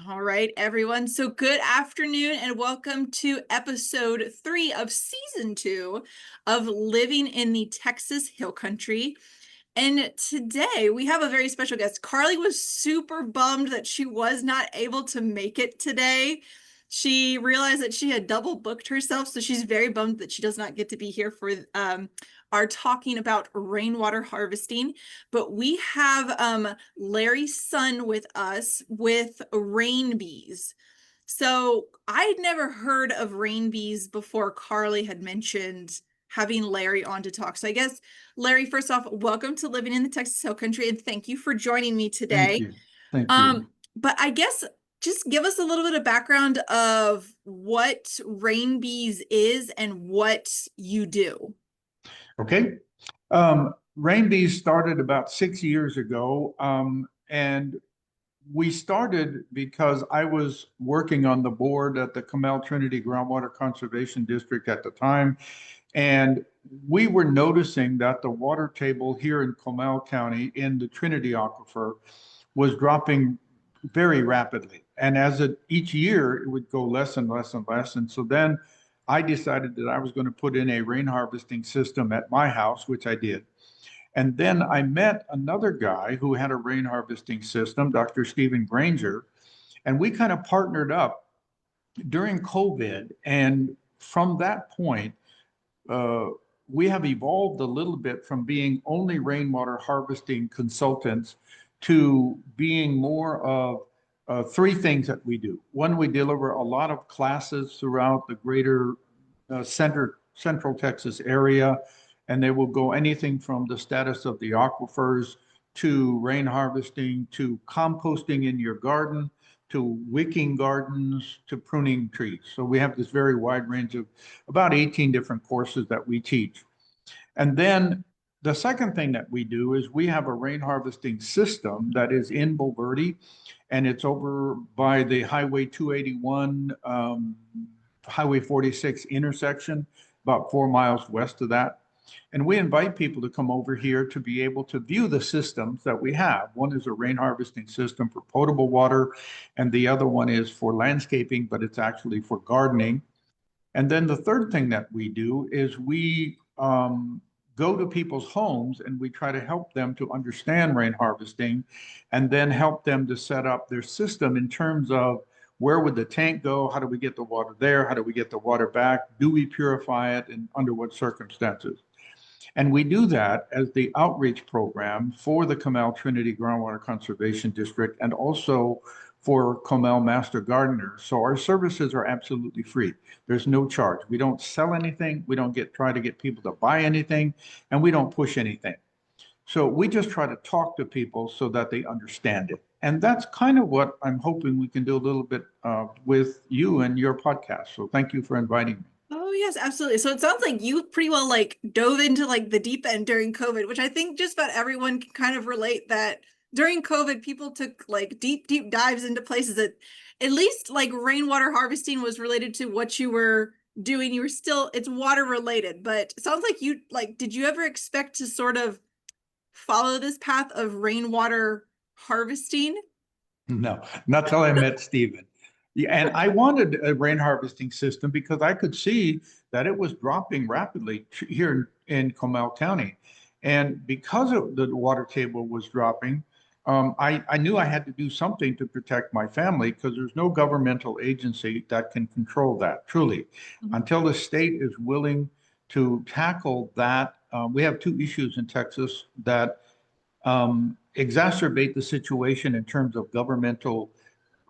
All right, everyone. So good afternoon and welcome to episode 3 of season 2 of Living in the Texas Hill Country. And today we have a very special guest. Carly was super bummed that she was not able to make it today. She realized that she had double booked herself, so she's very bummed that she does not get to be here for our talking about rainwater harvesting. But we have Larry Sunn with us with rain bees. So I'd never heard of rain bees before Carly had mentioned having Larry on to talk. So I guess, Larry, first off, welcome to Living in the Texas Hill Country, and thank you for joining me Thank today. you. Thank you. But I guess just give us a little bit of background of what rain bees is and what you do. Okay. Rain Bees started about 6 years ago. And we started because I was working on the board at the Comal Trinity Groundwater Conservation District at the time. And we were noticing that the water table here in Comal County in the Trinity Aquifer was dropping very rapidly. And each year, it would go less and less and less. And so then I decided that I was going to put in a rain harvesting system at my house, which I did. And then I met another guy who had a rain harvesting system, Dr. Stephen Granger, and we kind of partnered up during COVID. And from that point, uh, we have evolved a little bit from being only rainwater harvesting consultants to being more of three things that we do. One, we deliver a lot of classes throughout the greater central Texas area, and they will go anything from the status of the aquifers to rain harvesting to composting in your garden to wicking gardens to pruning trees. So we have this very wide range of about 18 different courses that we teach. And then the second thing that we do is we have a rain harvesting system that is in Bulverde, and it's over by the Highway 281, Highway 46 intersection, about 4 miles west of that. And we invite people to come over here to be able to view the systems that we have. One is a rain harvesting system for potable water, and the other one is for landscaping, but it's actually for gardening. And then the third thing that we do is we go to people's homes and we try to help them to understand rain harvesting and then help them to set up their system in terms of where would the tank go? How do we get the water there? How do we get the water back? Do we purify it and under what circumstances? And we do that as the outreach program for the Comal Trinity Groundwater Conservation District and also for Comal Master Gardeners. So our services are absolutely free. There's no charge. We don't sell anything. We don't try to get people to buy anything, and we don't push anything. So we just try to talk to people so that they understand it. And that's kind of what I'm hoping we can do a little bit with you and your podcast. So thank you for inviting me. Oh, yes, absolutely. So it sounds like you pretty well dove into the deep end during COVID, which I think just about everyone can kind of relate that during COVID, people took deep, deep dives into places that at least rainwater harvesting was related to what you were doing. You were still, it's water related, but it sounds like did you ever expect to sort of follow this path of rainwater harvesting? No, not till I met Stephen. Yeah, and I wanted a rain harvesting system because I could see that it was dropping rapidly here in Comal County. And because of the water table was dropping, I knew I had to do something to protect my family because there's no governmental agency that can control that, truly. Mhm. Until the state is willing to tackle that, we have two issues in Texas that exacerbate the situation in terms of governmental,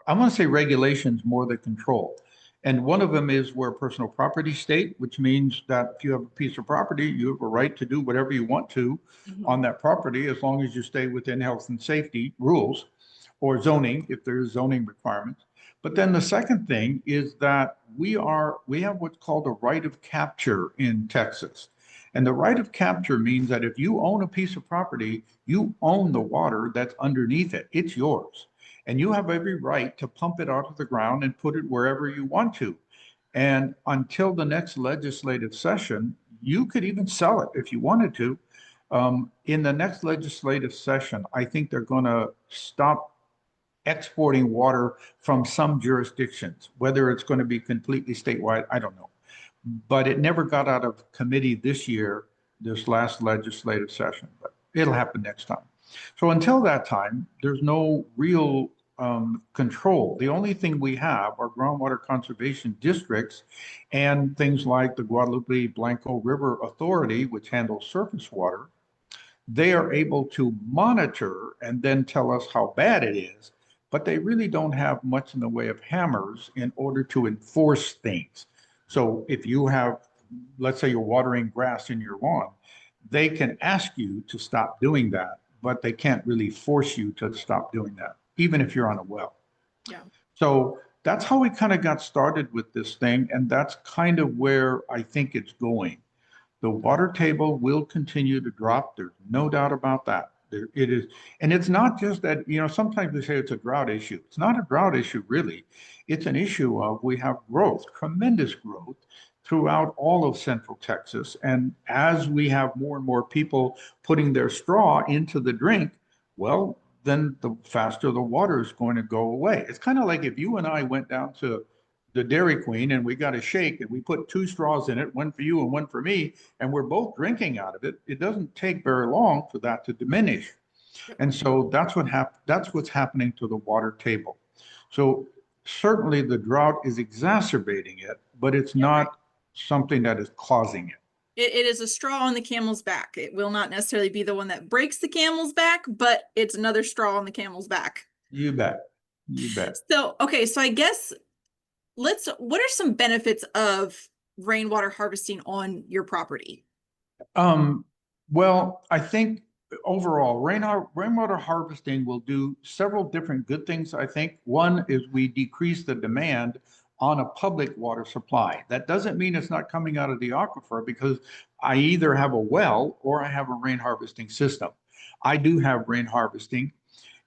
I want to say regulations more than control. And one of them is we're a personal property state, which means that if you have a piece of property, you have a right to do whatever you want to Mhm. on that property, as long as you stay within health and safety rules or zoning, if there's zoning requirements. But then the second thing is that we have what's called a right of capture in Texas. And the right of capture means that if you own a piece of property, you own the water that's underneath it. It's yours. And you have every right to pump it out of the ground and put it wherever you want to. And until the next legislative session, you could even sell it if you wanted to. In the next legislative session, I think they're going to stop exporting water from some jurisdictions. Whether it's going to be completely statewide, I don't know. But it never got out of committee this year, this last legislative session, but it'll happen next time. So until that time, there's no real control. The only thing we have are groundwater conservation districts and things like the Guadalupe Blanco River Authority, which handles surface water. They are able to monitor and then tell us how bad it is, but they really don't have much in the way of hammers in order to enforce things. So if you have, let's say you're watering grass in your lawn, they can ask you to stop doing that, but they can't really force you to stop doing that, even if you're on a well. Yeah. So that's how we kind of got started with this thing. And that's kind of where I think it's going. The water table will continue to drop. There's no doubt about that. It is, and it's not just that, sometimes they say it's a drought issue. It's not a drought issue, really. It's an issue of we have growth, tremendous growth throughout all of Central Texas. And as we have more and more people putting their straw into the drink, well, then the faster the water is going to go away. It's kind of like if you and I went down to the Dairy Queen and we got a shake and we put two straws in it, one for you and one for me, and we're both drinking out of it. It doesn't take very long for that to diminish. And so that's what's happening to the water table. So certainly the drought is exacerbating it, but it's not something that is causing it. It is a straw on the camel's back. It will not necessarily be the one that breaks the camel's back, but it's another straw on the camel's back. You bet. You bet. So, okay, so I guess what are some benefits of rainwater harvesting on your property? Well, I think overall, rainwater harvesting will do several different good things, I think. One is we decrease the demand on a public water supply. That doesn't mean it's not coming out of the aquifer because I either have a well or I have a rain harvesting system. I do have rain harvesting.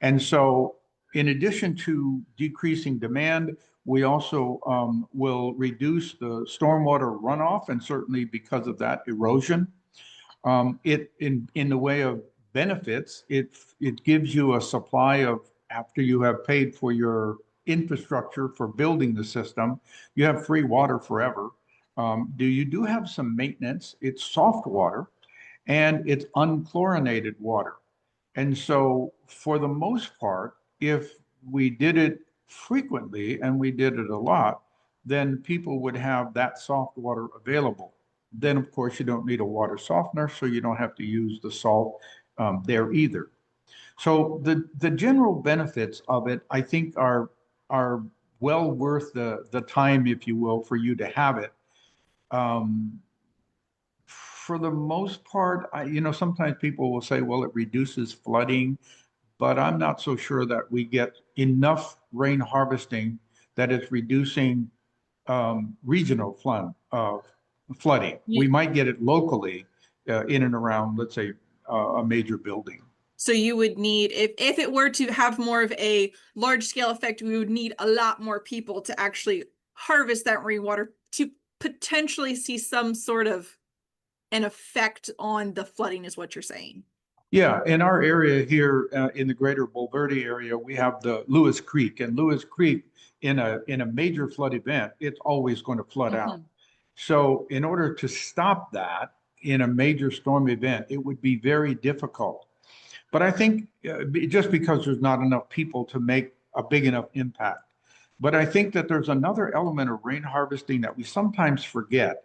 And so in addition to decreasing demand, we also will reduce the stormwater runoff and certainly because of that erosion. In the way of benefits, it gives you a supply of, after you have paid for your infrastructure for building the system, you have free water forever. You do have some maintenance. It's soft water and it's unchlorinated water. And so for the most part, if we did it frequently and we did it a lot, then people would have that soft water available. Then, of course, you don't need a water softener, so you don't have to use the salt there either. So the general benefits of it, I think, are well worth the time, if you will, for you to have it. For the most part, sometimes people will say, well, it reduces flooding, but I'm not so sure that we get enough rain harvesting that it's reducing regional flooding. Yeah. We might get it locally in and around, let's say, a major building. So you would need, if it were to have more of a large scale effect, we would need a lot more people to actually harvest that rainwater to potentially see some sort of an effect on the flooding, is what you're saying. Yeah, in our area here in the greater Bulverde area, we have the Lewis Creek, and Lewis Creek in a major flood event, it's always going to flood out. So in order to stop that in a major storm event, it would be very difficult. But I think just because there's not enough people to make a big enough impact. But I think that there's another element of rain harvesting that we sometimes forget.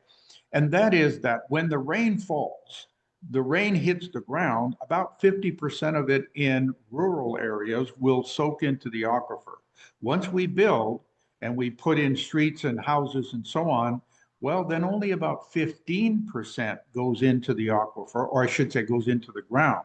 And that is that when the rain falls, the rain hits the ground, about 50% of it in rural areas will soak into the aquifer. Once we build and we put in streets and houses and so on, well, then only about 15% goes into the aquifer, or I should say goes into the ground.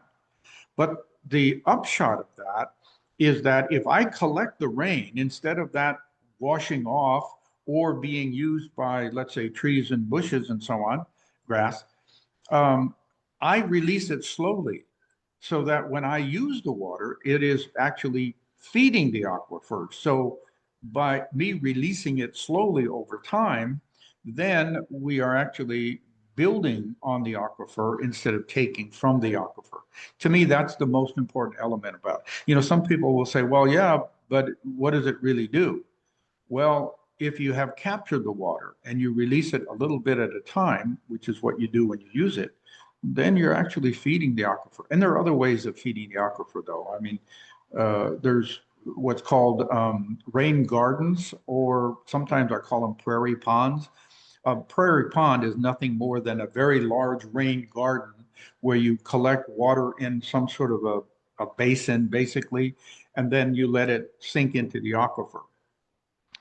But the upshot of that is that if I collect the rain, instead of that washing off or being used by, let's say, trees and bushes and so on, grass, I release it slowly so that when I use the water, it is actually feeding the aquifer. So by me releasing it slowly over time, then we are actually building on the aquifer instead of taking from the aquifer. To me, that's the most important element about it. Some people will say, well, yeah, but what does it really do? Well, if you have captured the water and you release it a little bit at a time, which is what you do when you use it, then you're actually feeding the aquifer. And there are other ways of feeding the aquifer, though. I mean, there's what's called rain gardens, or sometimes I call them prairie ponds. A prairie pond is nothing more than a very large rain garden where you collect water in some sort of a basin, basically, and then you let it sink into the aquifer.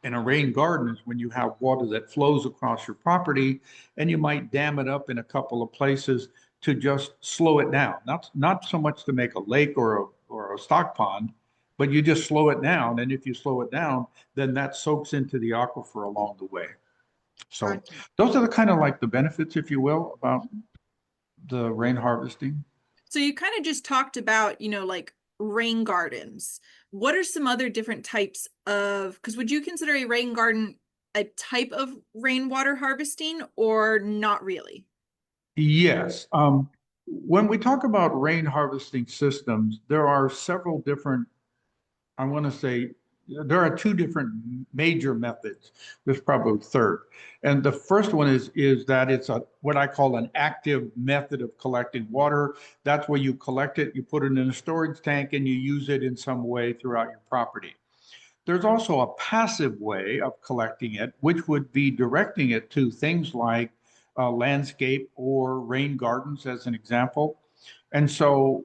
And a rain garden is when you have water that flows across your property, and you might dam it up in a couple of places to just slow it down. Not so much to make a lake or a stock pond, but you just slow it down. And if you slow it down, then that soaks into the aquifer along the way. So Gotcha. those are the kind of like the benefits, if you will, about the rain harvesting. So you kind of just talked about, like rain gardens. What are some other different types of, because would you consider a rain garden a type of rainwater harvesting or not really? Yes. When we talk about rain harvesting systems, there are several different, I want to say, there are two different major methods. There's probably a third. And the first one is that it's a what I call an active method of collecting water. That's where you collect it, you put it in a storage tank, and you use it in some way throughout your property. There's also a passive way of collecting it, which would be directing it to things like landscape or rain gardens, as an example. And so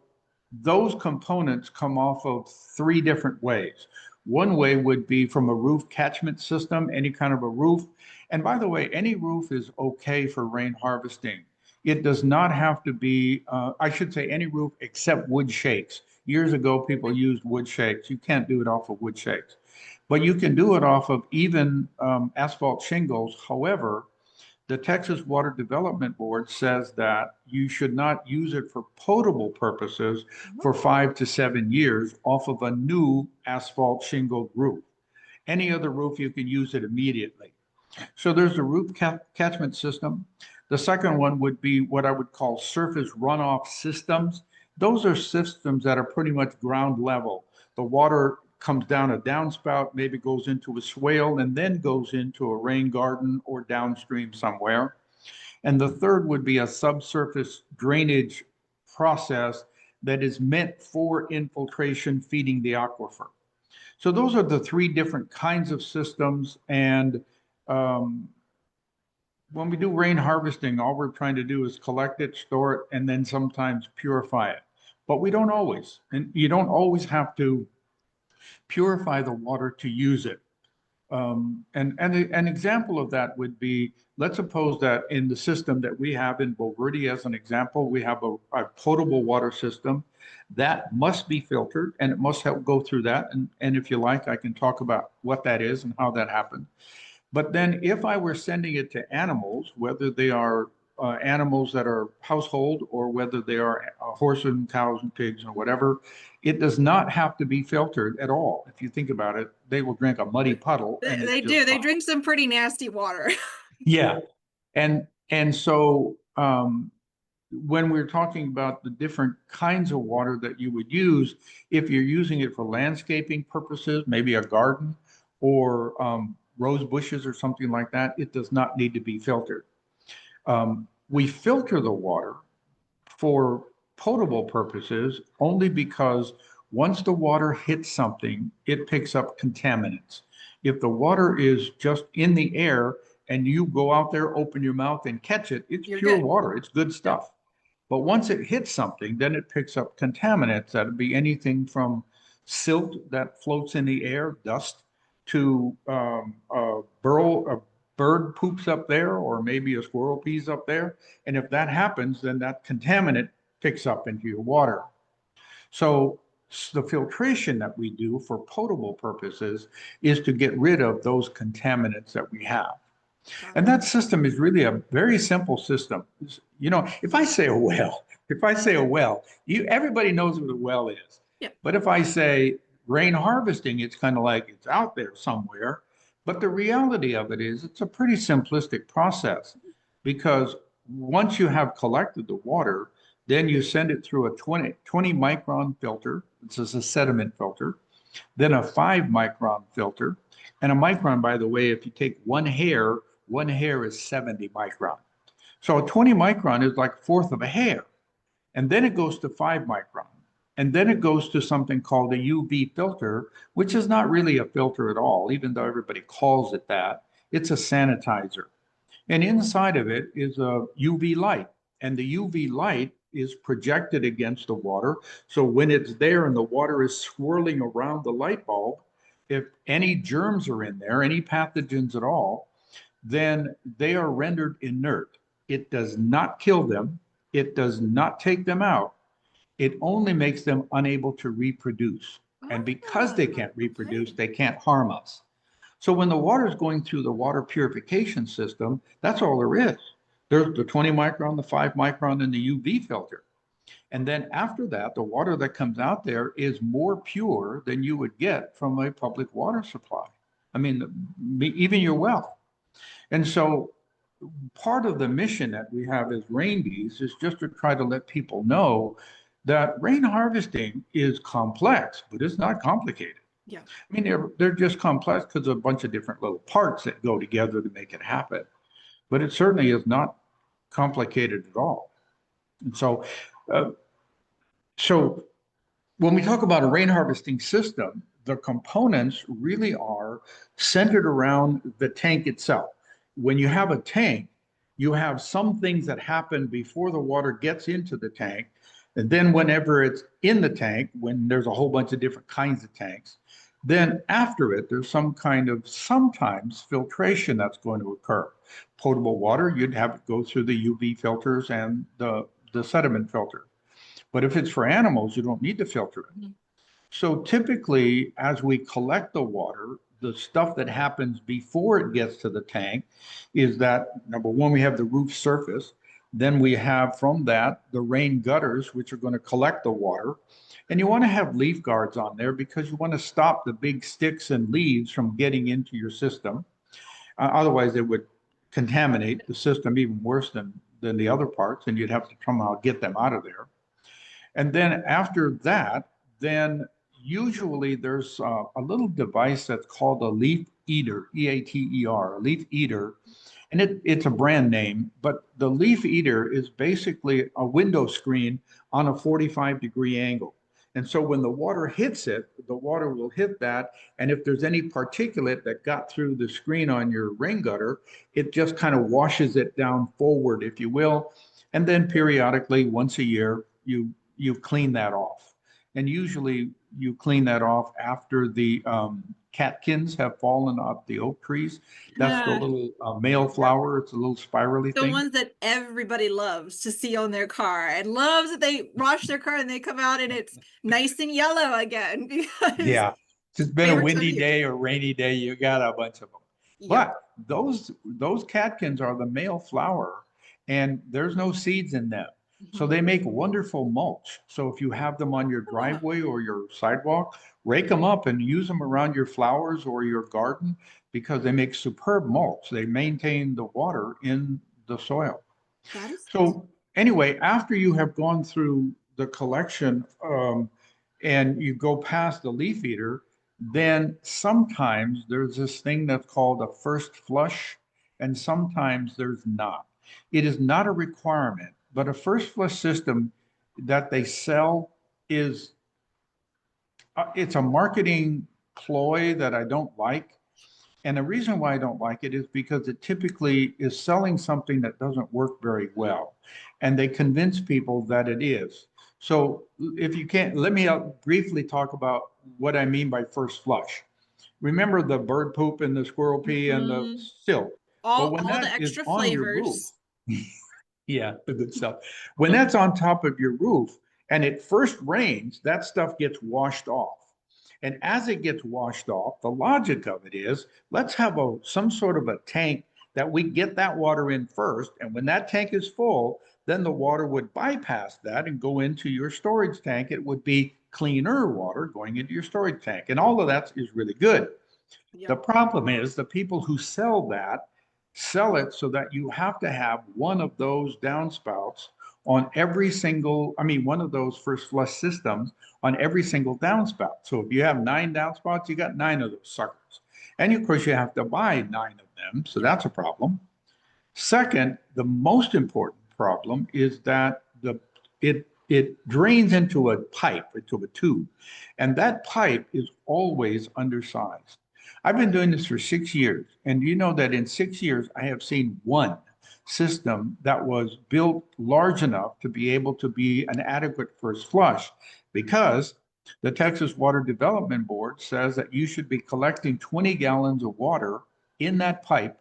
those components come off of three different ways. One way would be from a roof catchment system, any kind of a roof. And by the way, any roof is okay for rain harvesting. It does not have to be, I should say, any roof except wood shakes. Years ago, people used wood shakes. You can't do it off of wood shakes, but you can do it off of even asphalt shingles. However, the Texas Water Development Board says that you should not use it for potable purposes for 5 to 7 years off of a new asphalt shingle roof. Any other roof, you can use it immediately. So there's the roof catchment system. The second one would be what I would call surface runoff systems. Those are systems that are pretty much ground level. The water comes down a downspout, maybe goes into a swale, and then goes into a rain garden or downstream somewhere. And the third would be a subsurface drainage process that is meant for infiltration, feeding the aquifer. So those are the three different kinds of systems. And um, when we do rain harvesting, all we're trying to do is collect it, store it, and then sometimes purify it. But we don't always, and you don't always have to purify the water to use it. And an example of that would be, let's suppose that in the system that we have in Bulverde, as an example, we have a potable water system that must be filtered, and it must help go through that. And if you like, I can talk about what that is and how that happened. But then if I were sending it to animals, whether they are animals that are household or whether they are horses and cows and pigs or whatever, it does not have to be filtered at all. If you think about it, they will drink a muddy puddle and it's They just do. They fine. drink some pretty nasty water. Yeah. And so when we're talking about the different kinds of water that you would use, if you're using it for landscaping purposes, maybe a garden or rose bushes or something like that, it does not need to be filtered. We filter the water for potable purposes only because once the water hits something, it picks up contaminants. If the water is just in the air and you go out there, open your mouth and catch it, it's You're pure good. water. It's good stuff. But once it hits something, then it picks up contaminants. That'd be anything from silt that floats in the air, dust, to a bird poops up there, or maybe a squirrel pees up there. And if that happens, then that contaminant picks up into your water. So the filtration that we do for potable purposes is to get rid of those contaminants that we have. And that system is really a very simple system. You know, if I say a well, everybody knows what a well is. Yeah. But if I say rain harvesting, it's kind of like it's out there somewhere. But the reality of it is it's a pretty simplistic process, because once you have collected the water, then you send it through a 20 micron filter. This is a sediment filter. then a 5 micron filter. And a micron, by the way, if you take one hair is 70 micron. So a 20 micron is like a fourth of a hair. And then it goes to 5 micron. And then it goes to something called a UV filter, which is not really a filter at all, even though everybody calls it that. It's a sanitizer. And inside of it is a UV light. And the UV light is projected against the water. So when it's there and the water is swirling around the light bulb, if any germs are in there, any pathogens at all, then they are rendered inert. It does not kill them. It does not take them out. It only makes them unable to reproduce. And because they can't reproduce, Okay. they can't harm us. So when the water is going through the water purification system, that's all there is. There's the 20 micron, the 5 micron, and the UV filter. And then after that, the water that comes out there is more pure than you would get from a public water supply. I mean, even your well. And so part of the mission that we have as rain bees is just to try to let people know that rain harvesting is complex, but it's not complicated. Yeah. I mean, they're just complex because of a bunch of different little parts that go together to make it happen. But it certainly is not complicated at all. And uh, so when we talk about a rain harvesting system, the components really are centered around the tank itself. When you have a tank, you have some things that happen before the water gets into the tank. And then whenever it's in the tank, when there's a whole bunch of different kinds of tanks, then after it, there's some kind of sometimes filtration that's going to occur. Potable water, you'd have it go through the UV filters and the sediment filter. But if it's for animals, you don't need to filter it. Mhm. So typically, as we collect the water, the stuff that happens before it gets to the tank is that number one, we have the roof surface. Then we have from that the rain gutters, which are going to collect the water. And you want to have leaf guards on there because you want to stop the big sticks and leaves from getting into your system. Otherwise, it would contaminate the system even worse than the other parts, and you'd have to somehow get them out of there. And then after that, then usually there's a little device that's called a leaf eater, EATER, a leaf eater. And it's a brand name, but the leaf eater is basically a window screen on a 45-degree angle. And so when the water hits it, the water will hit that. And if there's any particulate that got through the screen on your rain gutter, it just kind of washes it down forward, if you will. And then periodically, once a year, you clean that off. And usually you clean that off after the catkins have fallen off the oak trees. That's the Ah, little male flower. It's a little spirally the thing. ones that everybody loves to see on their car and loves that they wash their car and they come out and it's nice and yellow again because Yeah. It's been a favorite time of windy year. day or rainy day, you got a bunch of them. Yep. But those catkins are the male flower, and there's no seeds in them. So Mhm. they make wonderful mulch. So if you have them on your Ah, driveway or your sidewalk, rake them up and use them around your flowers or your garden because they make superb mulch. They maintain the water in the soil. that is So anyway, after you have gone through the collection and you go past the leaf eater, then sometimes there's this thing that's called a first flush, and sometimes there's not. It is not a requirement, but a first flush system that they sell is it's a marketing ploy that I don't like. And the reason why I don't like it is because it typically is selling something that doesn't work very well. And they convince people that it is. So if you can't, let me briefly talk about what I mean by first flush. Remember the bird poop and the squirrel pee and the mhm. silt. Well, when All the that is extra on your roof, flavors. yeah, the good stuff. When that's on top of your roof and it first rains, that stuff gets washed off. And as it gets washed off, the logic of it is let's have some sort of a tank that we get that water in first. And when that tank is full, then the water would bypass that and go into your storage tank. It would be cleaner water going into your storage tank. And all of that is really good. The Yep. problem is the people who sell that sell it so that you have to have one of those downspouts on every single, I mean, one of those first flush systems on every single downspout. So if you have 9 downspouts, you got 9 of those suckers. And of course, you have to buy 9 of them. So that's a problem. Second, the most important problem is that it drains into a pipe, into a tube, and that pipe is always undersized. I've been doing this for 6 years, and you know that in 6 years I have seen one system that was built large enough to be able to be an adequate first flush, because the Texas Water Development Board says that you should be collecting 20 gallons of water in that pipe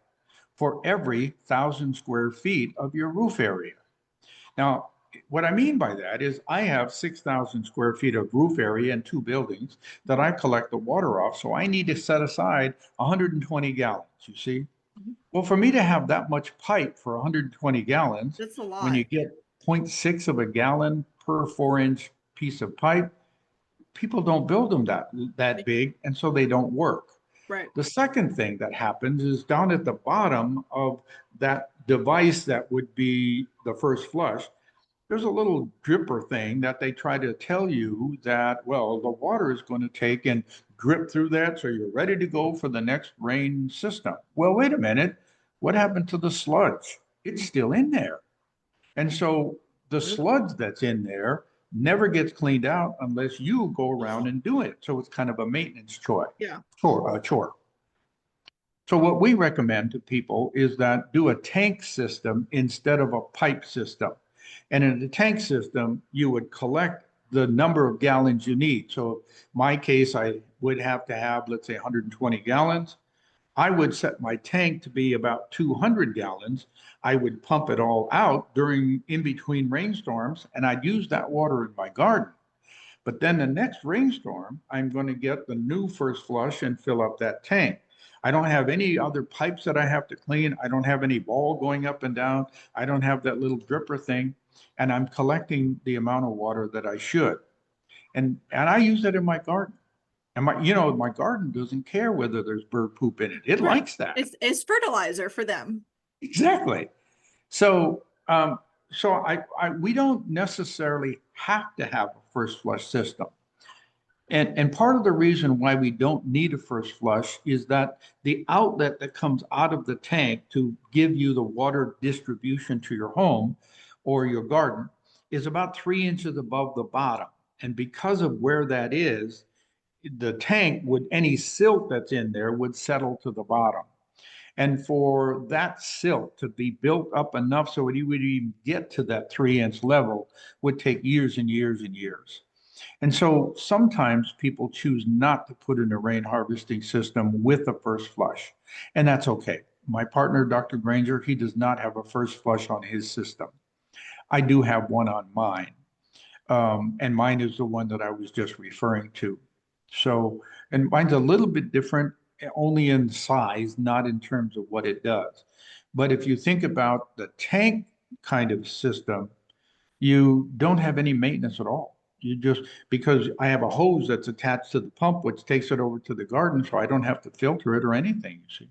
for every 1,000 square feet of your roof area. Now, what I mean by that is I have 6,000 square feet of roof area and 2 buildings that I collect the water off. So I need to set aside 120 gallons, you see? Mhm. Well, for me to have that much pipe for 120 gallons, That's a when you lot. get 0.6 of a gallon per 4-inch piece of pipe, people don't build them that big, and so they don't work. Right. The second thing that happens is down at the bottom of that device that would be the first flush, there's a little dripper thing that they try to tell you that, well, the water is going to take and drip through that, so you're ready to go for the next rain system. Well, wait a minute. What happened to the sludge? It's still in there. And so the sludge that's in there never gets cleaned out unless you go around and do it. So it's kind of a maintenance chore. Yeah. Chore. So what we recommend to people is that do a tank system instead of a pipe system. And in the tank system, you would collect the number of gallons you need. So in my case, I would have to have, let's say, 120 gallons. I would set my tank to be about 200 gallons. I would pump it all out during in between rainstorms, and I'd use that water in my garden. But then the next rainstorm, I'm going to get the new first flush and fill up that tank. I don't have any other pipes that I have to clean. I don't have any ball going up and down. I don't have that little dripper thing. And I'm collecting the amount of water that I should. And I use that in my garden. And my garden doesn't care whether there's bird poop in it. It Right. likes that. It's fertilizer for them. Exactly. So, we don't necessarily have to have a first flush system. And part of the reason why we don't need a first flush is that the outlet that comes out of the tank to give you the water distribution to your home or your garden is about 3 inches above the bottom. And because of where that is, the tank would, any silt that's in there would settle to the bottom. And for that silt to be built up enough so you would even get to that 3 inch level would take years and years and years. And so sometimes people choose not to put in a rain harvesting system with a first flush, and that's okay. My partner, Dr. Granger, he does not have a first flush on his system. I do have one on mine, and mine is the one that I was just referring to. So, and mine's a little bit different, only in size, not in terms of what it does. But if you think about the tank kind of system, you don't have any maintenance at all. You just, because I have a hose that's attached to the pump, which takes it over to the garden, so I don't have to filter it or anything, you see.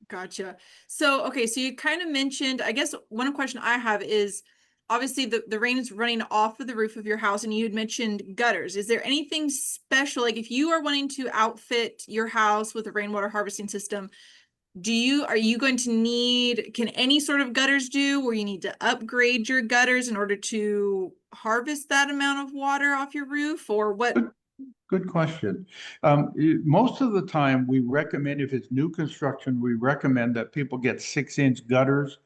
Gotcha. So, okay, so you kind of mentioned, I guess one question I have is obviously the rain is running off of the roof of your house, and you had mentioned gutters. Is there anything special, like if you are wanting to outfit your house with a rainwater harvesting system, are you going to need, can any sort of gutters do where you need to upgrade your gutters in order to harvest that amount of water off your roof, or what? Good question. Most of the time, we recommend, if it's new construction, we recommend that people get 6-inch gutters.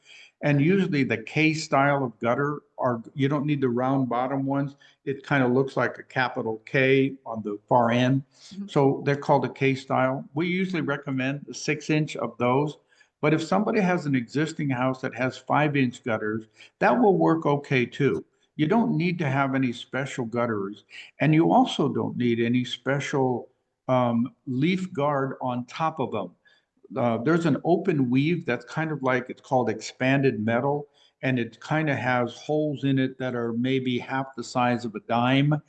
And usually the K style of gutter are, you don't need the round bottom ones. It kind of looks like a capital K on the far end. Mhm. So they're called a K style. We usually recommend a 6-inch of those. But if somebody has an existing house that has 5-inch gutters, that will work okay too. You don't need to have any special gutters. And you also don't need any special leaf guard on top of them. There's an open weave that's kind of like, it's called expanded metal, and it kind of has holes in it that are maybe half the size of a dime.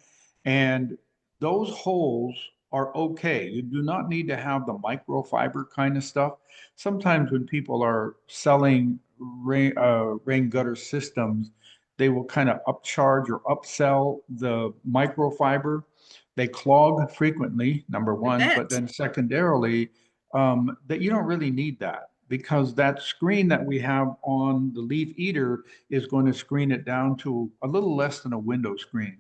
And those holes are okay. You do not need to have the microfiber kind of stuff. Sometimes when people are selling rain gutter systems, they will kind of upcharge or upsell the microfiber. They clog frequently, number I one, but bet. then secondarily, that you don't really need that because that screen that we have on the leaf eater is going to screen it down to a little less than a window screen.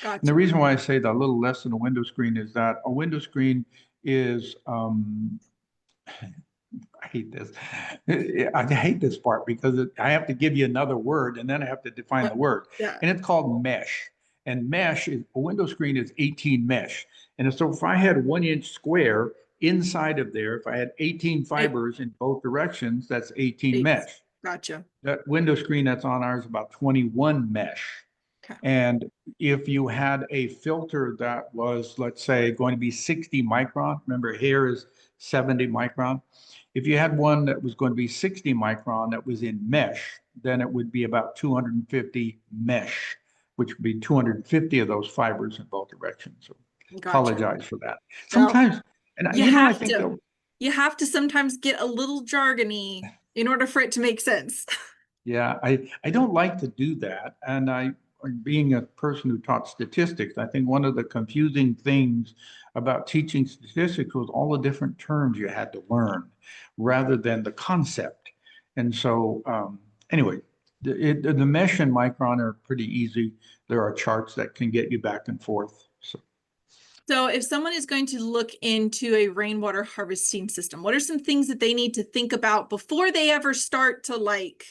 And the Gotcha. reason why I say that a little less than a window screen is that a window screen is I hate this. I hate this part because I have to give you another word and then I have to define Uh, the word. yeah. And it's called mesh. And mesh is a window screen is 18 mesh. And so if I had 1 inch square inside of there, if I had 18 Eight, fibers in both directions, that's 18 eight. mesh. Gotcha. That window screen that's on ours is about 21 mesh. Okay. And if you had a filter that was, let's say, going to be 60 micron, remember hair is 70 micron. If you had one that was going to be 60 micron that was in mesh, then it would be about 250 mesh, which would be 250 of those fibers in both directions. So Gotcha. apologize for that. Well, Sometimes, and you I have think to. that, You have to sometimes get a little jargony in order for it to make sense. yeah, I don't like to do that. And being a person who taught statistics, I think one of the confusing things about teaching statistics was all the different terms you had to learn rather than the concept. And so, anyway, the mesh and micron are pretty easy. There are charts that can get you back and forth. So, So if someone is going to look into a rainwater harvesting system, what are some things that they need to think about before they ever start to like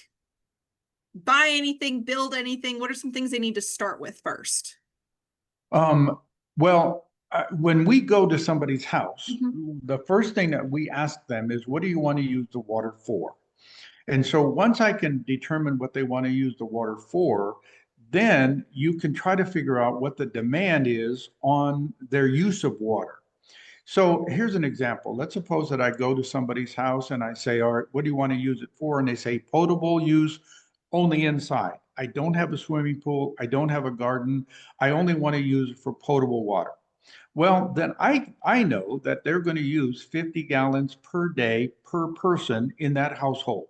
buy anything, build anything? What are some things they need to start with first? um, well, when we go to somebody's house, Mhm. the first thing that we ask them is, what do you want to use the water for? And so once I can determine what they want to use the water for, then you can try to figure out what the demand is on their use of water. So here's an example. Let's suppose that I go to somebody's house and I say, all right, what do you want to use it for? And they say potable use only inside. I don't have a swimming pool. I don't have a garden. I only want to use it for potable water. Well, then I know that they're going to use 50 gallons per day per person in that household.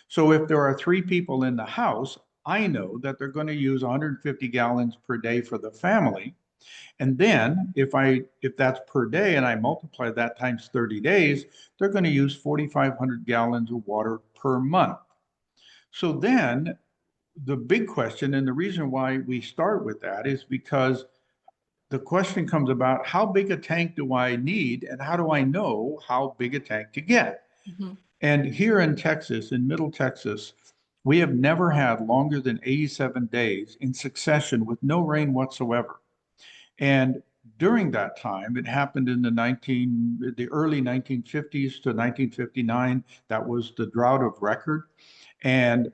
So if there are three people in the house, I know that they're going to use 150 gallons per day for the family. And then if that's per day and I multiply that times 30 days, they're going to use 4,500 gallons of water per month. So then the big question, and the reason why we start with that is because the question comes about how big a tank do I need and how do I know how big a tank to get? Mhm. And here in Texas, in Middle Texas, we have never had longer than 87 days in succession with no rain whatsoever. And during that time, it happened in the early 1950s to 1959. That was the drought of record. And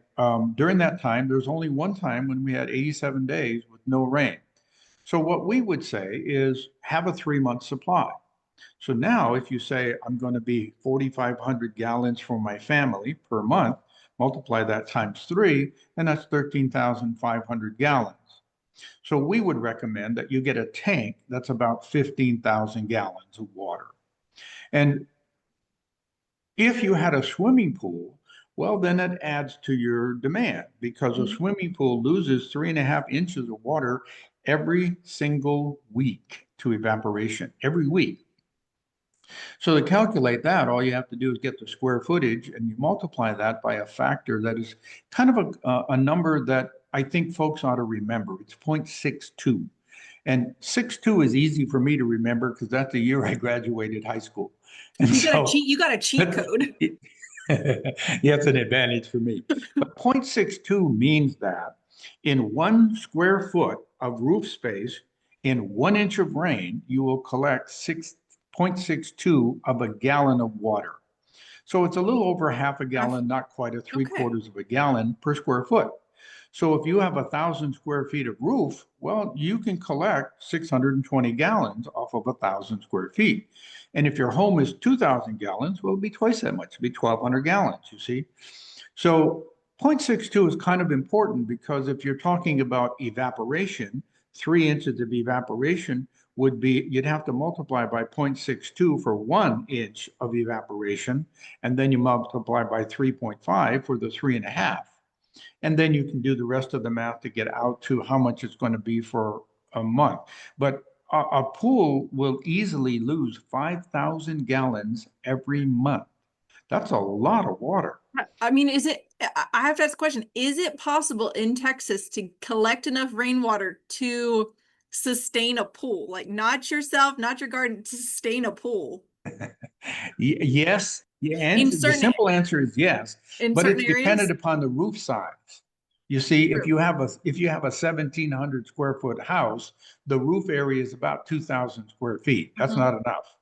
during that time, there was only one time when we had 87 days with no rain. So what we would say is have a 3 month supply. So now if you say I'm going to be 4,500 gallons for my family per month, multiply that times three, and that's 13,500 gallons. So we would recommend that you get a tank that's about 15,000 gallons of water. And if you had a swimming pool, well, then it adds to your demand because a Mhm. swimming pool loses 3.5 inches of water every single week to evaporation, every week. So to calculate that, all you have to do is get the square footage and you multiply that by a factor that is kind of a number that I think folks ought to remember. It's 0.62. And 6.2 is easy for me to remember because that's the year I graduated high school. And so You got a cheat code. yeah, it's an advantage for me. But 0.62 means that in 1 square foot of roof space, in 1 inch of rain, you will collect 6.62 of a gallon of water. So it's a little over half a Half- gallon, not quite a three Okay. quarters of a gallon per square foot. So if you have 1,000 square feet of roof, well, you can collect 620 gallons off of 1,000 square feet. And if your home is 2,000 gallons, well, it'll be twice that much, it'll be 1,200 gallons, you see. So 0.62 is kind of important because if you're talking about evaporation, 3 inches of evaporation would be, you'd have to multiply by 0.62 for 1 inch of evaporation, and then you multiply by 3.5 for the 3.5. And then you can do the rest of the math to get out to how much it's going to be for a month. But a pool will easily lose 5,000 gallons every month. That's a lot of water. I mean, I have to ask a question. Is it possible in Texas to collect enough rainwater to sustain a pool? Like not yourself, not your garden, to sustain a pool Yes, in the certain simple answer is yes, in but certain it's areas? dependent upon the roof size. You see, True. if you have a 1,700 square foot house, the roof area is about 2,000 square feet. That's Mhm. not enough.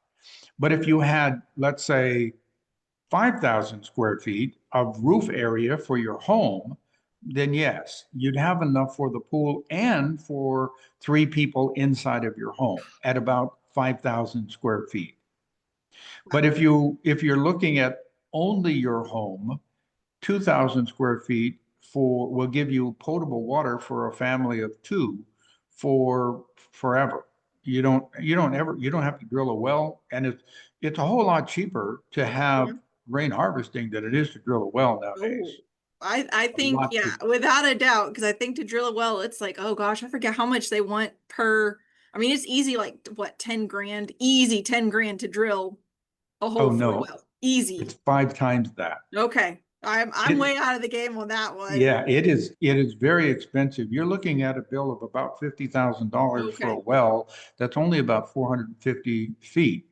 But if you had, let's say, 5,000 square feet of roof area for your home, then yes, you'd have enough for the pool and for three people inside of your home at about 5,000 square feet. But if you're looking at only your home, 2,000 square feet for will give you potable water for a family of two for forever. You don't have to drill a well, and it's a whole lot cheaper to have Mhm. rain harvesting than it is to drill a well Oh, nowadays. I A think, lot yeah, cheaper. without a doubt, because I think to drill a well, it's like, oh gosh, I forget how much they want per. I mean, it's easy, like what, 10 grand, easy 10 grand to drill a Oh hole for a no, well. it's Easy. 5 times that. Okay. I'm It way out of the game on that one. Yeah, it is very expensive. You're looking at a bill of about $50,000 for a Okay. well that's only about 450 feet.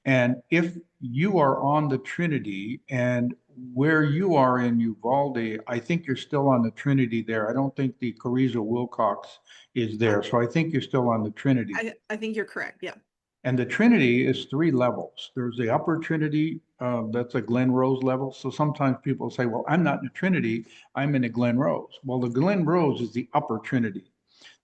And if you are on the Trinity and where you are in Uvalde, I think you're still on the Trinity there. I don't think the Carrizo Wilcox is I, there. So I think you're still on the Trinity. I think you're correct. Yeah. And the Trinity is three levels. There's the upper Trinity, that's a Glen Rose level. So sometimes people say, well, I'm not in the Trinity, I'm in a Glen Rose. Well, the Glen Rose is the upper Trinity.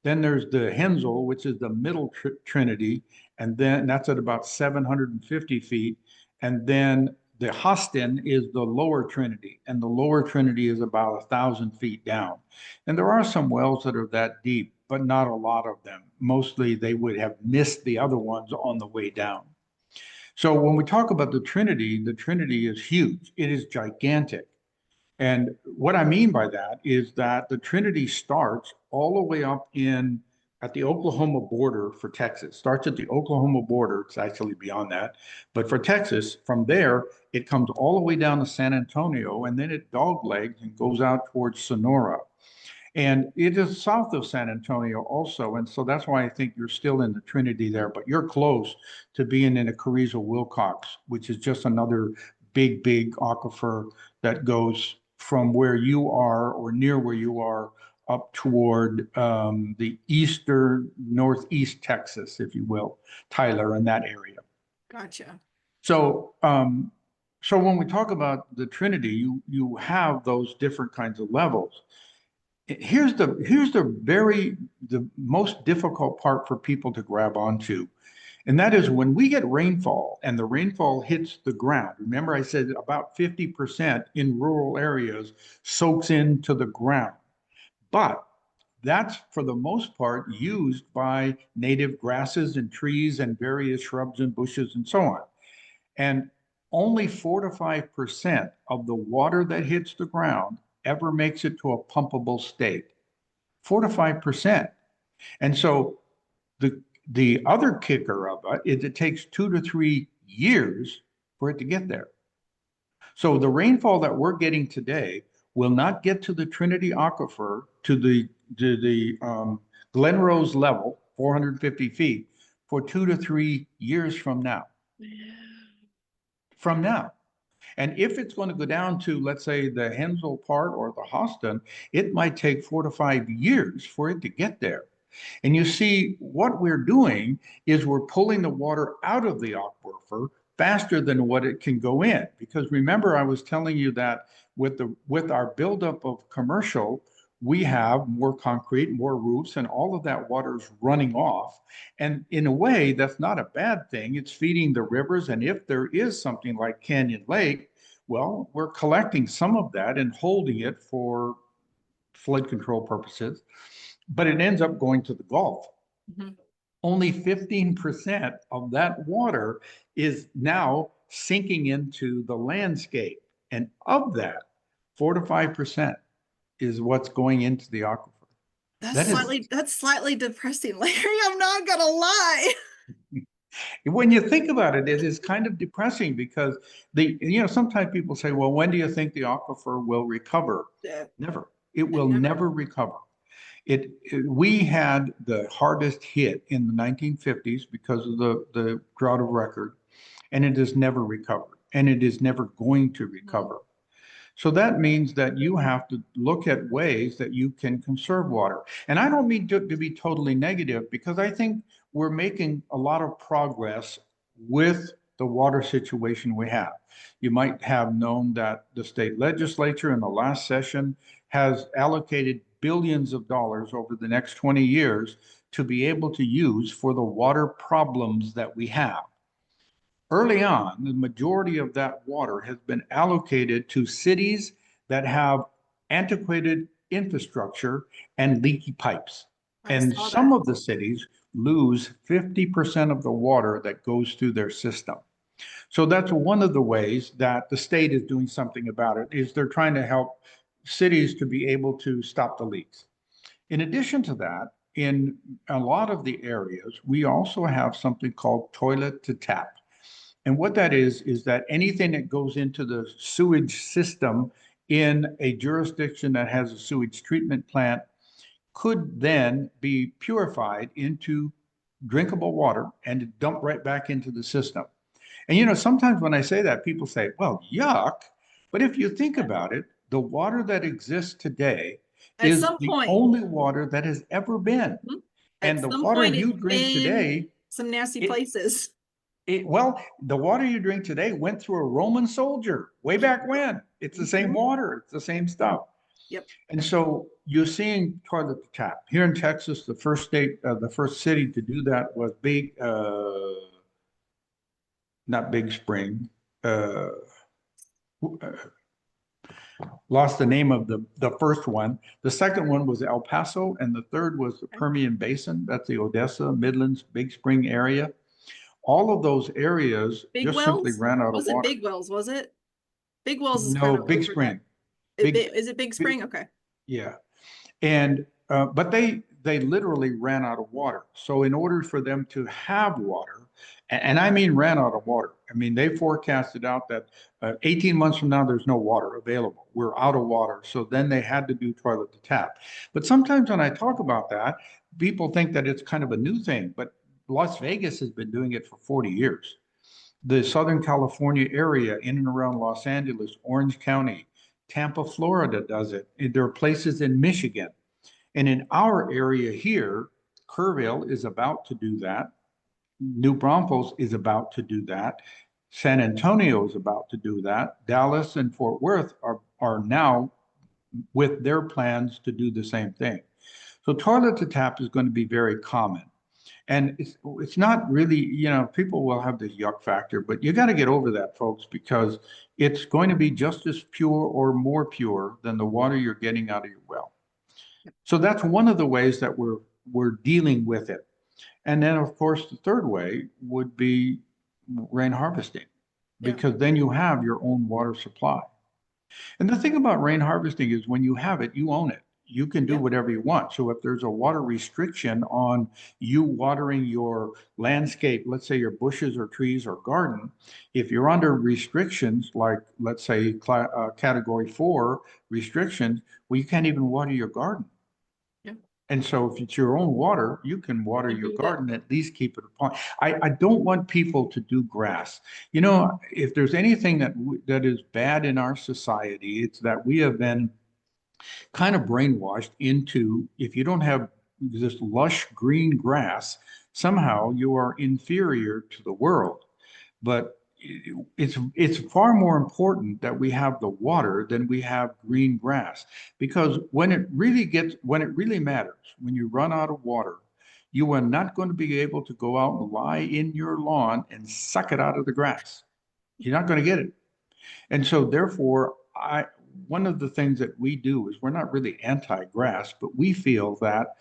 Then there's the Hensel, which is the middle Trinity, and then that's at about 750 feet. And then the Hostin is the lower Trinity, and the lower Trinity is about 1,000 feet down. And there are some wells that are that deep, but not a lot of them. Mostly they would have missed the other ones on the way down. So when we talk about the Trinity is huge. It is gigantic. And what I mean by that is that the Trinity starts all the way up in at the Oklahoma border for Texas. Starts at the Oklahoma border. It's actually beyond that. But for Texas, from there, it comes all the way down to San Antonio, and then it doglegs and goes out towards Sonora. And it is south of San Antonio also. And so that's why I think you're still in the Trinity there, but you're close to being in a Carrizo Wilcox, which is just another big aquifer that goes from where you are or near where you are up toward the eastern, northeast Texas, if you will, Tyler, and that area. Gotcha. So, so when we talk about the Trinity, you have those different kinds of levels. Here's the most difficult part for people to grab onto, and that is when we get rainfall and the rainfall hits the ground. Remember, I said about 50% in rural areas soaks into the ground, but that's for the most part used by native grasses and trees and various shrubs and bushes and so on. And only 4 to 5% of the water that hits the ground ever makes it to a pumpable state. 4 to 5%. And so the other kicker of it is it takes 2 to 3 years for it to get there. So the rainfall that we're getting today will not get to the Trinity Aquifer to the Glen Rose level, 450 feet, for 2 to 3 years from now. From now. And if it's going to go down to, let's say, the Hensel part or the Hostin, it might take 4 to 5 years for it to get there. And you see, what we're doing is we're pulling the water out of the aquifer faster than what it can go in. Because remember, I was telling you that with our buildup of commercial, we have more concrete, more roofs, and all of that water is running off. And in a way, that's not a bad thing. It's feeding the rivers. And if there is something like Canyon Lake, well, we're collecting some of that and holding it for flood control purposes, but it ends up going to the Gulf. Mhm. Only 15% of that water is now sinking into the landscape. And of that, 4 to 5% is what's going into the aquifer. That is, That's slightly depressing, Larry. I'm not gonna lie. when you think about it, it is kind of depressing because sometimes people say, well, when do you think the aquifer will recover? Yeah, Never. It will never. never recover. We had the hardest hit in the 1950s because of the drought of record, and it has never recovered, and it is never going to recover. So that means that you have to look at ways that you can conserve water. And I don't mean to be totally negative because I think we're making a lot of progress with the water situation we have. You might have known that the state legislature in the last session has allocated billions of dollars over the next 20 years to be able to use for the water problems that we have. Early on, the majority of that water has been allocated to cities that have antiquated infrastructure and leaky pipes. I And saw some that. of the cities lose 50% of the water that goes through their system. So that's one of the ways that the state is doing something about it, is they're trying to help cities to be able to stop the leaks. In addition to that, in a lot of the areas, we also have something called toilet to tap. And what that is that anything that goes into the sewage system in a jurisdiction that has a sewage treatment plant could then be purified into drinkable water and dumped right back into the system. And sometimes when I say that, people say, well, yuck. But if you think about it, the water that exists today At is some the point, only water that has ever been. mhm, at And the some water point, you it's drink been today, some nasty it, places. well, the water you drink today went through a Roman soldier way back when. It's the same Mhm. water, it's the same stuff. Yep. And so you're seeing toilet to tap. Here in Texas, the first city to do that was not Big Spring. Uh, Lost the name of the first one. The second one was El Paso, and the third was the Okay. Permian Basin. That's the Odessa, Midlands, Big Spring area. All of those areas Big just simply Wells? ran out of Was it water. Big Wells? Was it? Big Wells is kind No, of Big over that. Spring, big, Is it Big big, Spring? Okay. yeah. And but they literally ran out of water. So in order for them to have water, and I mean ran out of water. I mean they forecasted out that 18 months from now there's no water available. We're out of water. So then they had to do toilet to tap. But sometimes when I talk about that, people think that it's kind of a new thing. But Las Vegas has been doing it for 40 years. The Southern California area in and around Los Angeles, Orange County, Tampa, Florida does it. There are places in Michigan. And in our area here, Kerrville is about to do that. New Braunfels is about to do that. San Antonio is about to do that. Dallas and Fort Worth are now with their plans to do the same thing. So toilet to tap is going to be very common. And it's not really, people will have this yuck factor, but you got to get over that, folks, because it's going to be just as pure or more pure than the water you're getting out of your well. So that's one of the ways that we're dealing with it. And then, of course, the third way would be rain harvesting, Yeah. because then you have your own water supply. And the thing about rain harvesting is when you have it, you own it. You can do Yep. whatever you want. So if there's a water restriction on you watering your landscape, let's say your bushes or trees or garden, if you're under restrictions, like let's say category 4 restrictions, well, you can't even water your garden. Yeah. And so if it's your own water, you can water You your do that. garden, at least keep it upon. I don't want people to do grass. If there's anything that is bad in our society, it's that we have been kind of brainwashed into, if you don't have this lush green grass, somehow you are inferior to the world. But it's far more important that we have the water than we have green grass, because when it really matters, when you run out of water, you are not going to be able to go out and lie in your lawn and suck it out of the grass. You're not going to get it. And so therefore, one of the things that we do is we're not really anti-grass, but we feel that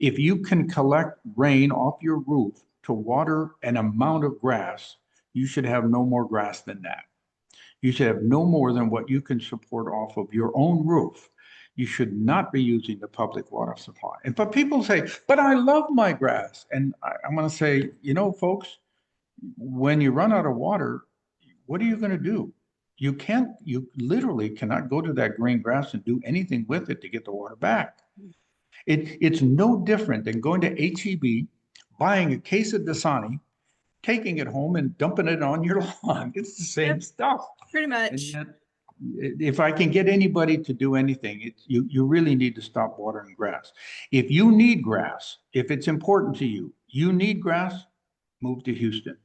if you can collect rain off your roof to water an amount of grass, you should have no more grass than that. You should have no more than what you can support off of your own roof. You should not be using the public water supply. But people say, but I love my grass. And I'm going to say, folks, when you run out of water, what are you going to do? You literally cannot go to that green grass and do anything with it to get the water back. It's no different than going to HEB, buying a case of Dasani, taking it home and dumping it on your lawn. It's the same Yep, stuff. pretty And much. yet, if I can get anybody to do anything, you really need to stop watering grass. If you need grass, if it's important to you, you need grass, move to Houston.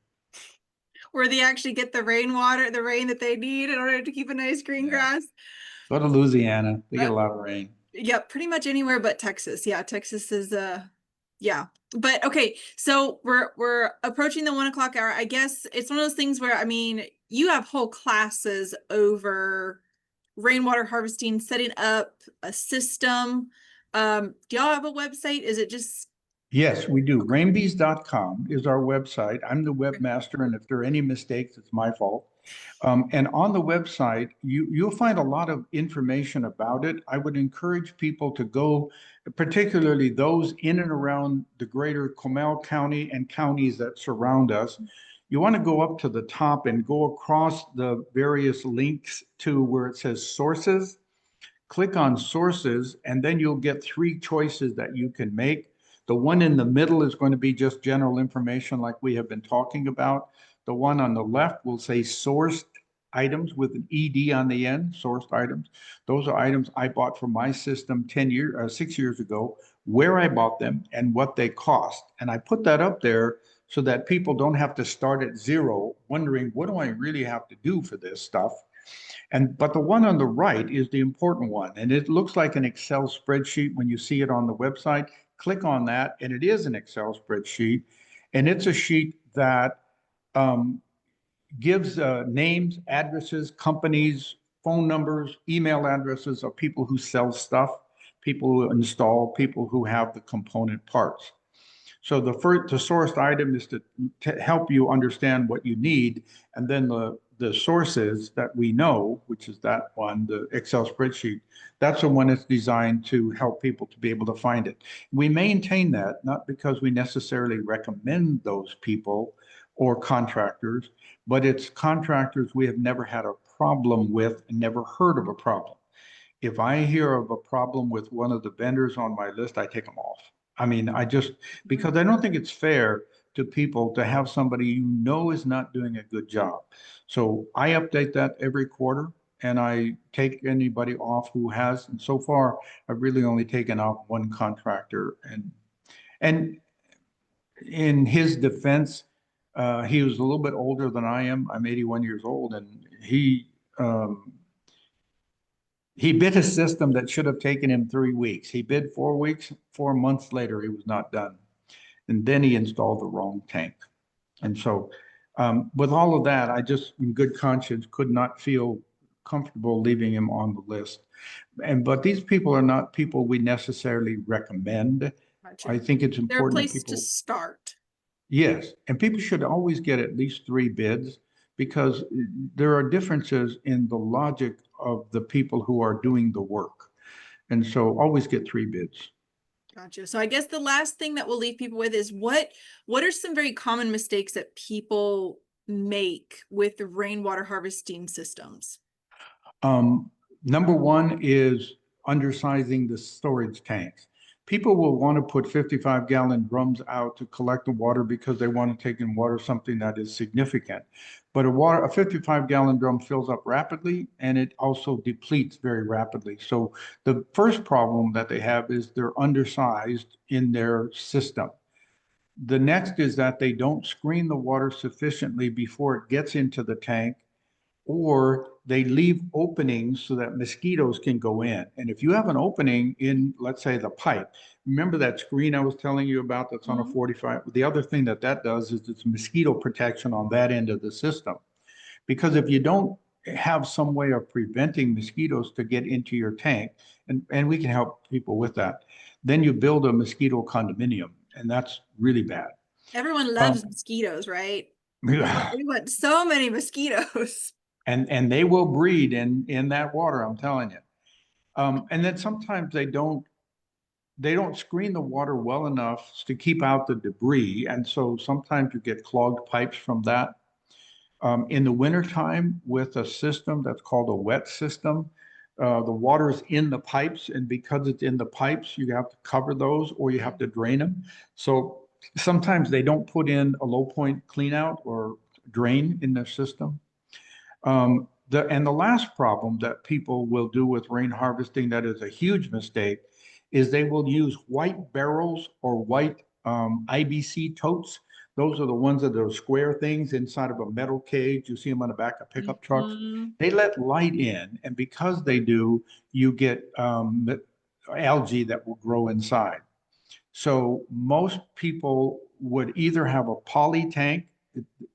Where they actually get the rainwater, the rain that they need in order to keep a nice green Yeah. grass. Go to Louisiana. They get Uh, a lot of rain. yeah, pretty much anywhere but Texas. Yeah, Texas is yeah. But okay, so we're approaching the 1 o'clock hour. I guess it's one of those things where, I mean, you have whole classes over rainwater harvesting, setting up a system. Do y'all have a website? Is it just Yes, we do. okay? Rainbees.com is our website. I'm the webmaster, and if there are any mistakes, it's my fault. And on the website, you'll find a lot of information about it. I would encourage people to go, particularly those in and around the greater Comal County and counties that surround us. You want to go up to the top and go across the various links to where it says sources. Click on sources, and then you'll get three choices that you can make. The one in the middle is going to be just general information like we have been talking about. The one on the left will say sourced items with an ED on the end, sourced items. Those are items I bought from my system 6 years ago, where I bought them and what they cost. And I put that up there so that people don't have to start at zero wondering, what do I really have to do for this stuff? But the one on the right is the important one, and it looks like an Excel spreadsheet when you see it on the website. Click on that, and it is an Excel spreadsheet, and it's a sheet that um, gives names, addresses, companies, phone numbers, email addresses of people who sell stuff, people who install, people who have the component parts. So the sourced item is to help you understand what you need, and then the sources that we know, which is that one, the Excel spreadsheet, that's the one that's designed to help people to be able to find it. We maintain that not because we necessarily recommend those people or contractors, but it's contractors we have never had a problem with and never heard of a problem. If I hear of a problem with one of the vendors on my list, I take them off. I mean, because I don't think it's fair to people to have somebody is not doing a good job. So I update that every quarter, and I take anybody off who has. And so far, I've really only taken off one contractor. And in his defense, he was a little bit older than I am. I'm 81 years old, and um, he bid a system that should have taken him 3 weeks. He bid 4 weeks. 4 months later, he was not done. And then he installed the wrong tank. And so, with all of that, I just, in good conscience, could not feel comfortable leaving him on the list. But these people are not people we necessarily recommend. I Gotcha. think it's They're a important that place to people, start. yes, and people should always get at least 3 bids because there are differences in the logic of the people who are doing the work. And so always get 3 bids. Gotcha. So I guess the last thing that we'll leave people with is what are some very common mistakes that people make with the rainwater harvesting systems? Number one is undersizing the storage tanks. People will want to put 55-gallon drums out to collect the water because they want to take in water something that is significant. But a 55-gallon drum fills up rapidly and it also depletes very rapidly. So the first problem that they have is they're undersized in their system. The next is that they don't screen the water sufficiently before it gets into the tank, or they leave openings so that mosquitoes can go in. And if you have an opening in, let's say, the pipe, remember that screen I was telling you about that's on a 45? The other thing that does is it's mosquito protection on that end of the system. Because if you don't have some way of preventing mosquitoes to get into your tank, and we can help people with that, then you build a mosquito condominium, and that's really bad. Everyone loves mosquitoes, right? We want so many mosquitoes. And they will breed in that water, I'm telling you. And then sometimes they don't screen the water well enough to keep out the debris. And so sometimes you get clogged pipes from that. In the wintertime with a system that's called a wet system, the water's in the pipes, and because it's in the pipes, you have to cover those or you have to drain them. So sometimes they don't put in a low point clean out or drain in their system. And the last problem that people will do with rain harvesting that is a huge mistake is they will use white barrels or white IBC totes. Those are the ones that are square things inside of a metal cage. You see them on the back of pickup trucks. Mhm. They let light in, and because they do, you get algae that will grow inside. So most people would either have a poly tank,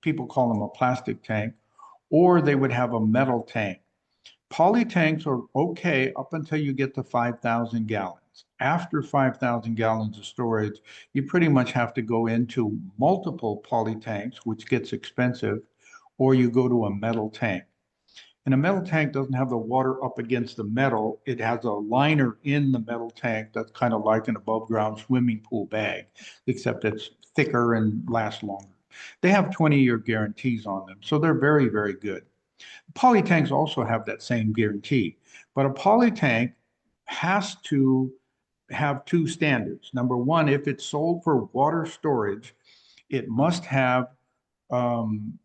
people call them a plastic tank, or they would have a metal tank. Poly tanks are okay up until you get to 5,000 gallons. After 5,000 gallons of storage, you pretty much have to go into multiple poly tanks, which gets expensive, or you go to a metal tank. And a metal tank doesn't have the water up against the metal. It has a liner in the metal tank that's kind of like an above ground swimming pool bag, except it's thicker and lasts longer. They have 20-year guarantees on them, so they're very, very good. Poly tanks also have that same guarantee, but a poly tank has to have two standards. Number one, if it's sold for water storage, it must have um,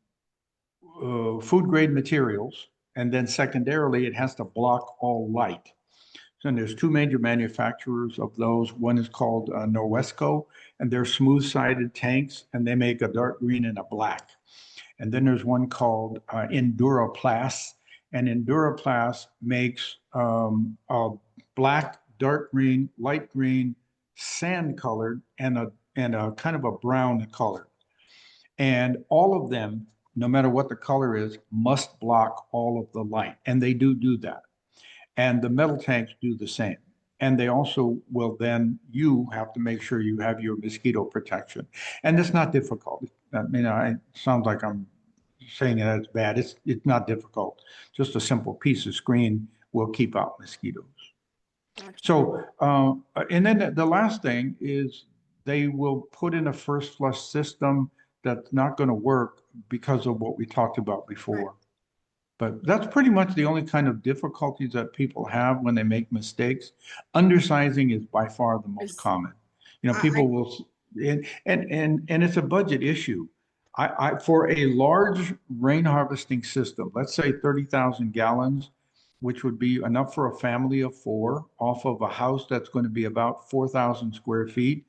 food grade materials, and then secondarily, it has to block all light. And there's two major manufacturers of those. One is called Norwesco, and they're smooth-sided tanks, and they make a dark green and a black. And then there's one called Enduraplast, and Enduraplast makes a black, dark green, light green, sand colored, and a kind of a brown color. And all of them, no matter what the color is, must block all of the light. And they do that. And the metal tanks do the same. And they also will then, you have to make sure you have your mosquito protection. And it's not difficult. I mean, it sounds like I'm saying that it's bad. It's not difficult. Just a simple piece of screen will keep out mosquitoes. Gotcha. So, and then the last thing is they will put in a first flush system that's not going to work because of what we talked about Right. before. But that's pretty much the only kind of difficulties that people have when they make mistakes. Undersizing is by far the most Is common. You know, I people will, and it's a budget issue. For a large rain harvesting system, let's say 30,000 gallons, which would be enough for a family of four off of a house that's going to be about 4,000 square feet.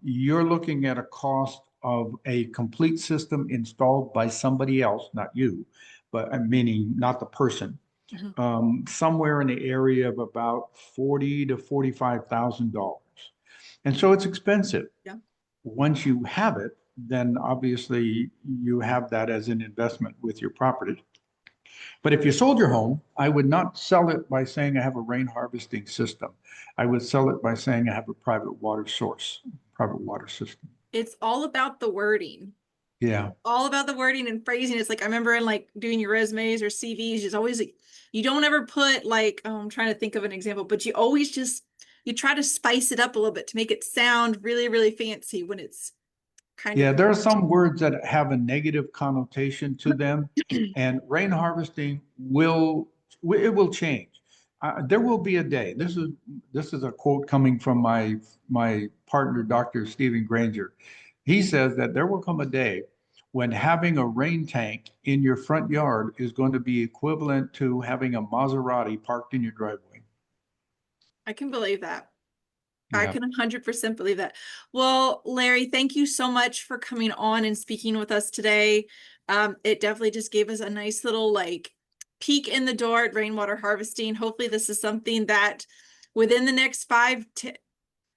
You're looking at a cost of a complete system installed by somebody else, not you, but meaning not the person, Mhm. somewhere in the area of about $40,000 to $45,000. And so it's expensive. Yeah. Once you have it, then obviously you have that as an investment with your property. But if you sold your home, I would not sell it by saying I have a rain harvesting system. I would sell it by saying I have a private water source, private water system. It's all about the wording. Yeah. All about the wording and phrasing. It's like I remember in like doing your resumes or CVs, it's always like you don't ever put like I'm trying to think of an example, but you always just you try to spice it up a little bit to make it sound really, really fancy when it's kind Yeah, of there are some words that have a negative connotation to them, and rain harvesting it will change. There will be a day. This is a quote coming from my partner, Dr. Stephen Granger. He says that there will come a day when having a rain tank in your front yard is going to be equivalent to having a Maserati parked in your driveway. I can believe that. I Yeah. can 100% believe that. Well, Larry, thank you so much for coming on and speaking with us today. It definitely just gave us a nice little like peek in the door at rainwater harvesting. Hopefully this is something that within the next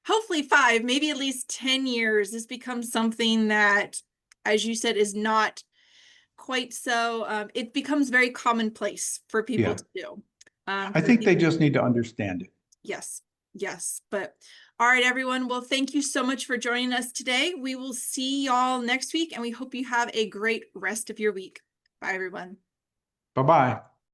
hopefully 5, maybe at least 10 years, this becomes something that, as you said, is not quite so, it becomes very commonplace for people Yeah. to do. I For think they people, just need to understand it. yes, yes. But all right, everyone. Well, thank you so much for joining us today. We will see y'all next week, and we hope you have a great rest of your week. Bye, everyone. Bye-bye.